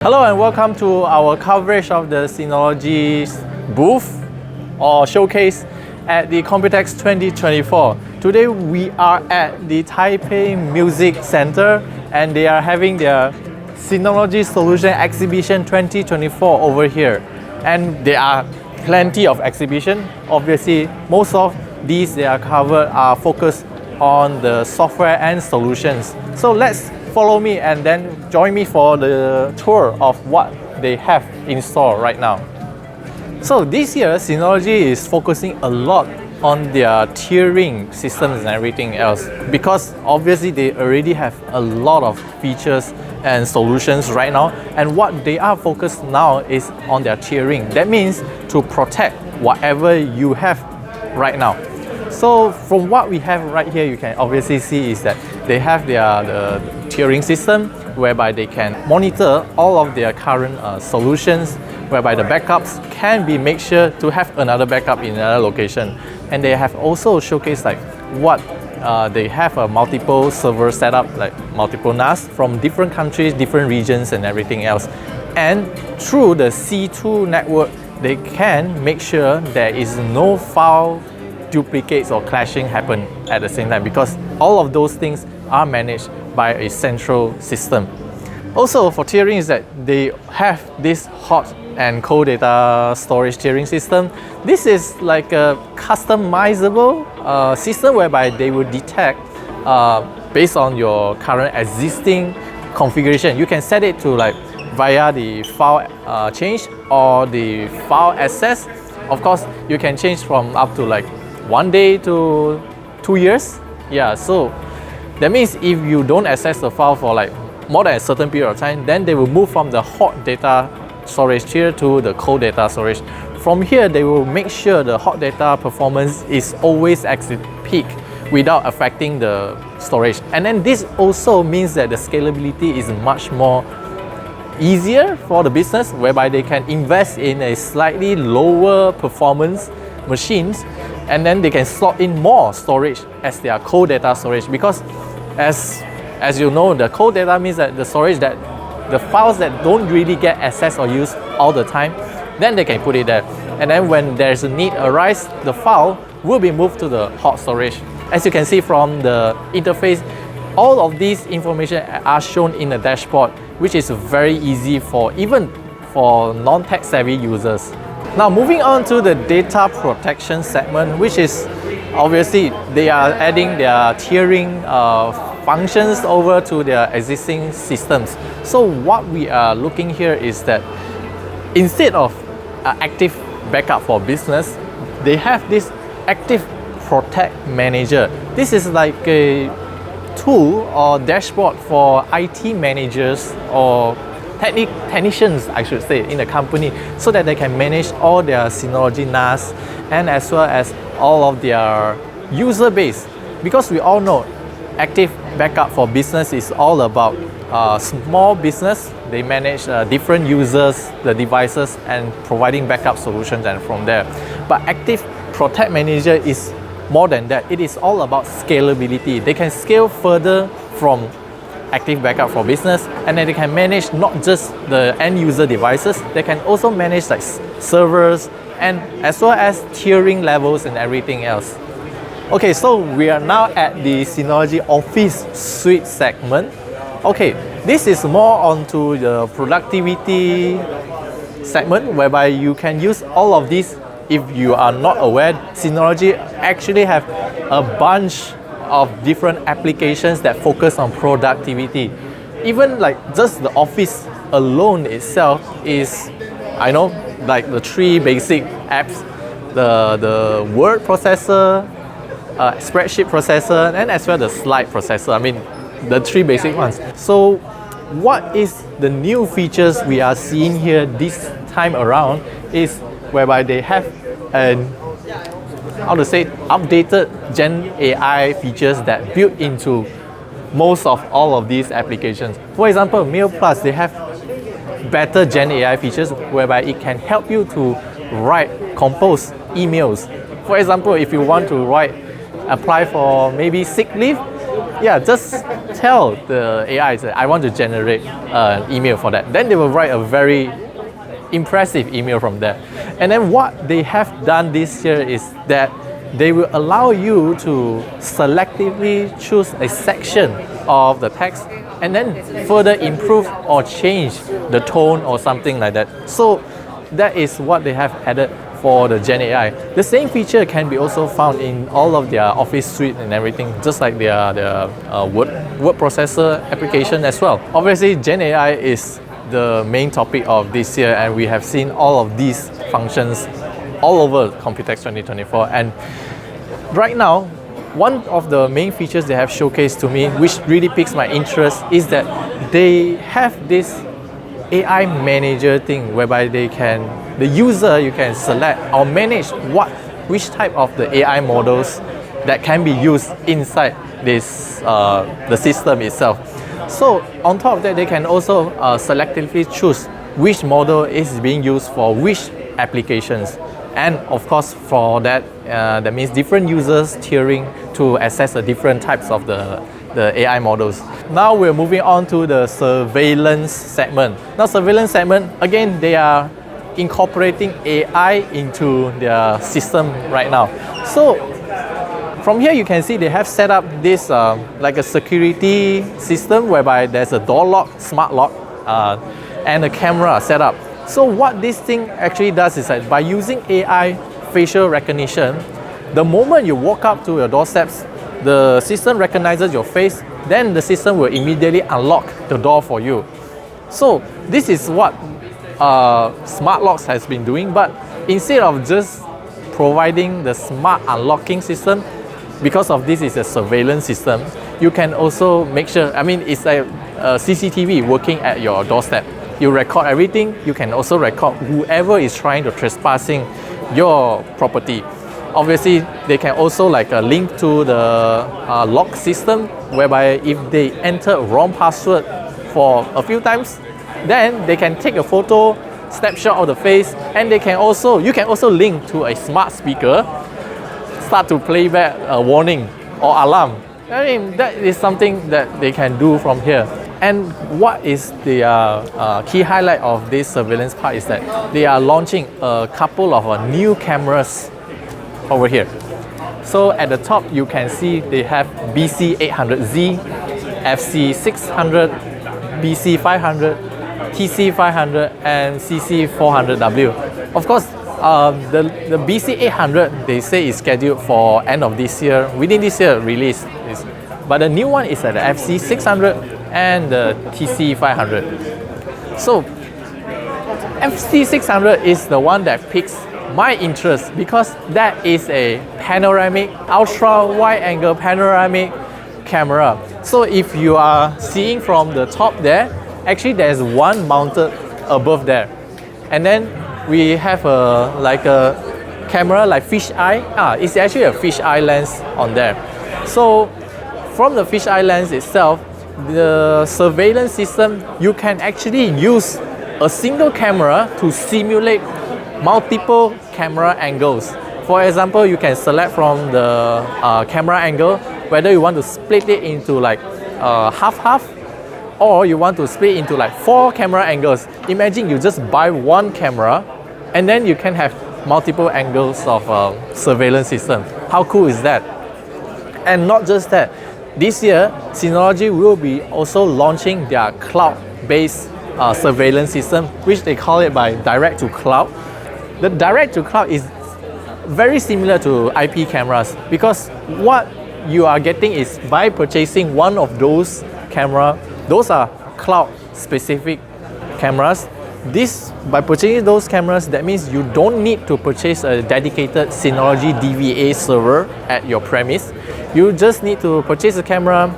Hello and welcome to our coverage of the Synology booth or showcase at the Computex 2024. Today we are at the Taipei Music Center and they are having their Synology Solution Exhibition 2024 over here. And there are plenty of exhibition. Obviously, most of these they are covered are focused on the software and solutions. So let's follow me and then join me for the tour of what they have in store right now. So this year, Synology is focusing a lot on their tiering systems and everything else because obviously they already have a lot of features and solutions right now, and what they are focused now is on their tiering. That means to protect whatever you have right now. So from what we have right here, you can obviously see is that they have the tiering system whereby they can monitor all of their current solutions, whereby the backups can be made sure to have another backup in another location. And they have also showcased like what they have a multiple server setup, like multiple NAS from different countries, different regions and everything else. And through the C2 network, they can make sure there is no file duplicates or clashing happen at the same time because all of those things are managed by a central system. Also for tiering is that they have this hot and cold data storage tiering system. This is like a customizable system whereby they will detect based on your current existing configuration. You can set it to like via the file change or the file access. Of course, you can change from up to like 1 day to 2 years. Yeah, so that means if you don't access the file for like more than a certain period of time, then they will move from the hot data storage tier to the cold data storage. From here, they will make sure the hot data performance is always at its peak without affecting the storage. And then this also means that the scalability is much more easier for the business, whereby they can invest in a slightly lower performance machines and then they can slot in more storage as their cold data storage, because as you know, the cold data means that the storage that the files that don't really get accessed or used all the time, then they can put it there. And then when there's a need arise, the file will be moved to the hot storage. As you can see from the interface, all of these information are shown in the dashboard, which is very easy for even for non-tech savvy users. Now moving on to the data protection segment, which is obviously they are adding their tiering functions over to their existing systems. So what we are looking here is that instead of active backup for business, they have this active protect manager. This is like a tool or dashboard for IT managers or technicians, I should say, in the company, so that they can manage all their Synology NAS and as well as all of their user base. Because we all know active backup for business is all about small business. They manage different users, the devices, and providing backup solutions and from there. But active protect manager is more than that. It is all about scalability. They can scale further from active backup for business, and then they can manage not just the end user devices, they can also manage like servers and as well as tiering levels and everything else. Okay, so we are now at the Synology Office Suite segment. Okay, this is more onto the productivity segment whereby you can use all of these. If you are not aware, Synology actually have a bunch of different applications that focus on productivity. Even like just the Office alone itself is, I know, like the 3 basic apps, the word processor, spreadsheet processor, and as well the slide processor. I mean, the 3 basic ones. So what is the new features we are seeing here this time around is whereby they have an updated Gen AI features that built into most of all of these applications. For example, Mail Plus, they have better Gen AI features whereby it can help you to compose emails. For example, if you want to apply for maybe sick leave, yeah, just tell the AI that I want to generate an email for that. Then they will write a very impressive email from there. And then what they have done this year is that they will allow you to selectively choose a section of the text and then further improve or change the tone or something like that. So that is what they have added for the Gen AI. The same feature can be also found in all of their Office suite and everything, just like their word processor application as well. Obviously, Gen AI is the main topic of this year, and we have seen all of these functions all over Computex 2024. And right now, one of the main features they have showcased to me, which really piques my interest, is that they have this AI manager thing whereby the user, you can select or manage which type of the AI models that can be used inside this the system itself. So on top of that, they can also selectively choose which model is being used for which applications. And of course, for that, that means different users tiering to access the different types of the AI models. Now we're moving on to the surveillance segment. Now surveillance segment, again, they are incorporating AI into their system right now. So from here you can see they have set up this like a security system whereby there's a door lock, smart lock, and a camera set up. So what this thing actually does is that by using AI facial recognition, the moment you walk up to your doorsteps, the system recognizes your face, then the system will immediately unlock the door for you. So this is what smart locks has been doing, but instead of just providing the smart unlocking system, because of this is a surveillance system, you can also make sure, I mean, it's like CCTV working at your doorstep. You record everything, you can also record whoever is trying to trespassing your property. Obviously, they can also like link to the lock system, whereby if they enter wrong password for a few times, then they can take a photo, snapshot of the face, and you can also link to a smart speaker, start to play back a warning or alarm. I mean, that is something that they can do from here. And what is the key highlight of this surveillance part is that they are launching a couple of new cameras over here. So at the top you can see they have BC800Z, FC600, BC500, TC500 and CC400W. Of course, the BC800 they say is scheduled for end of this year, within this year release. But the new one is at the FC600 and the TC500. So FC600 is the one that piques my interest because that is a panoramic, ultra wide angle panoramic camera. So if you are seeing from the top there, actually there's one mounted above there. And then we have like a camera like fish eye. It's actually a fish eye lens on there. So from the fish eye lens itself, the surveillance system, you can actually use a single camera to simulate multiple camera angles. For example, you can select from the camera angle whether you want to split it into like half-half, or you want to split into like 4 camera angles. Imagine you just buy one camera and then you can have multiple angles of surveillance system. How cool is that? And not just that, this year Synology will be also launching their cloud-based surveillance system, which they call it by direct to cloud. The direct to cloud is very similar to IP cameras because what you are getting is by purchasing one of those cameras, those are cloud specific cameras. By purchasing those cameras, that means you don't need to purchase a dedicated Synology DVA server at your premise. You just need to purchase a camera,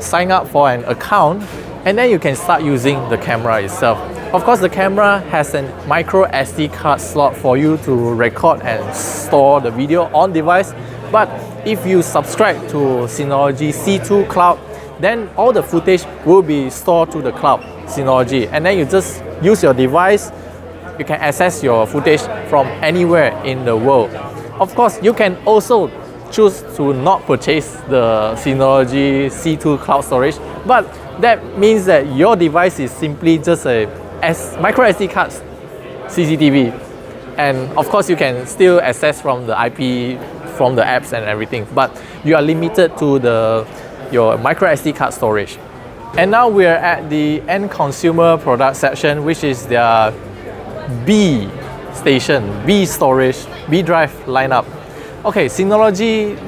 sign up for an account, and then you can start using the camera itself. Of course, the camera has a micro SD card slot for you to record and store the video on device. But if you subscribe to Synology C2 Cloud, then all the footage will be stored to the cloud Synology, and then you just use your device. You can access your footage from anywhere in the world. Of course, you can also choose to not purchase the Synology C2 cloud storage, but that means that your device is simply just a micro SD card CCTV, and of course you can still access from the IP, from the apps and everything, but you are limited to your micro SD card storage. And now we are at the end consumer product section, which is their B station, B storage, B drive lineup. Okay, Synology,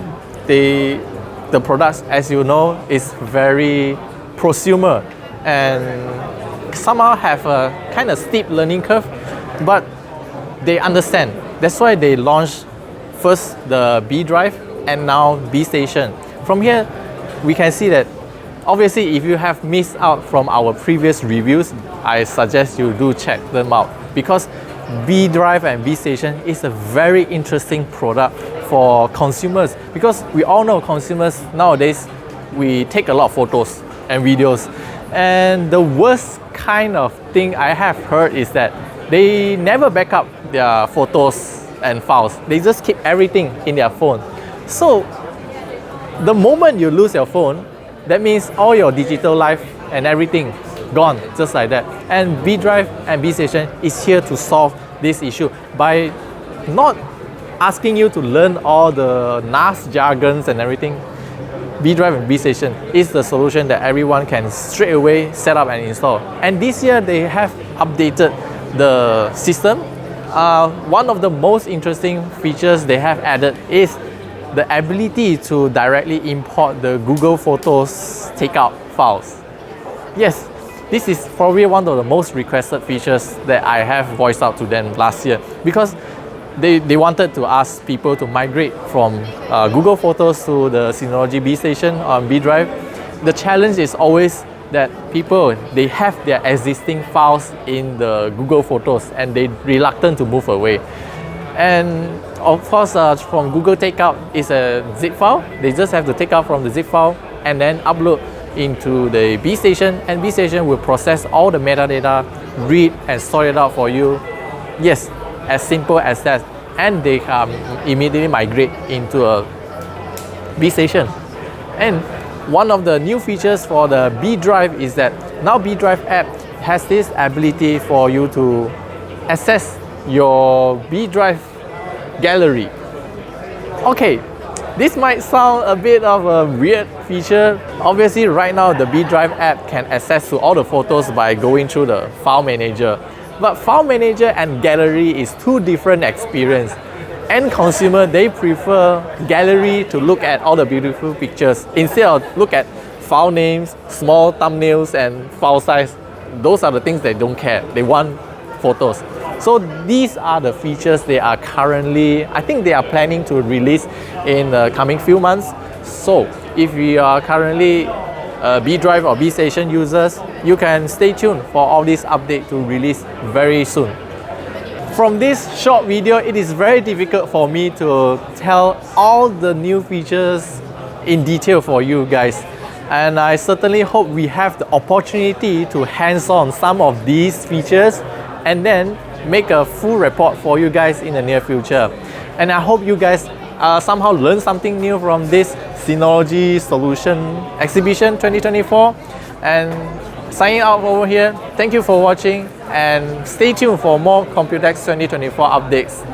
the products, as you know, is very prosumer and somehow have a kind of steep learning curve, but they understand. That's why they launched first the B drive and now B station. From here, we can see that obviously if you have missed out from our previous reviews, I suggest you do check them out, because B drive and B station is a very interesting product for consumers, because we all know consumers nowadays, we take a lot of photos and videos, and the worst kind of thing I have heard is that they never back up their photos and files. They just keep everything in their phone. So the moment you lose your phone, that means all your digital life and everything gone, just like that. And B drive and B station is here to solve this issue by not asking you to learn all the NAS jargons and everything. B drive and B station is the solution that everyone can straight away set up and install. And this year they have updated the system. One of the most interesting features they have added is the ability to directly import the Google Photos takeout files. Yes, this is probably one of the most requested features that I have voiced out to them last year, because they wanted to ask people to migrate from Google Photos to the Synology B station on B drive. The challenge is always that people, they have their existing files in the Google Photos and they're reluctant to move away. And of course, from Google Takeout is a zip file. They just have to take out from the zip file and then upload into the B station, and B station will process all the metadata, read and store it out for you. Yes, as simple as that. And they immediately migrate into a B station. And one of the new features for the B drive is that now B drive app has this ability for you to access your B drive gallery. Okay, this might sound a bit of a weird feature. Obviously right now the B drive app can access to all the photos by going through the file manager. But file manager and gallery is two different experiences. End consumer, they prefer gallery to look at all the beautiful pictures instead of look at file names, small thumbnails and file size. Those are the things they don't care. They want photos. So these are the features they are currently, I think they are planning to release in the coming few months. So if you are currently B drive or B station users, you can stay tuned for all these updates to release very soon. From this short video, it is very difficult for me to tell all the new features in detail for you guys. And I certainly hope we have the opportunity to hands-on some of these features and then make a full report for you guys in the near future. And I hope you guys somehow learn something new from this Synology Solution Exhibition 2024. And signing out over here, thank you for watching and stay tuned for more Computex 2024 updates.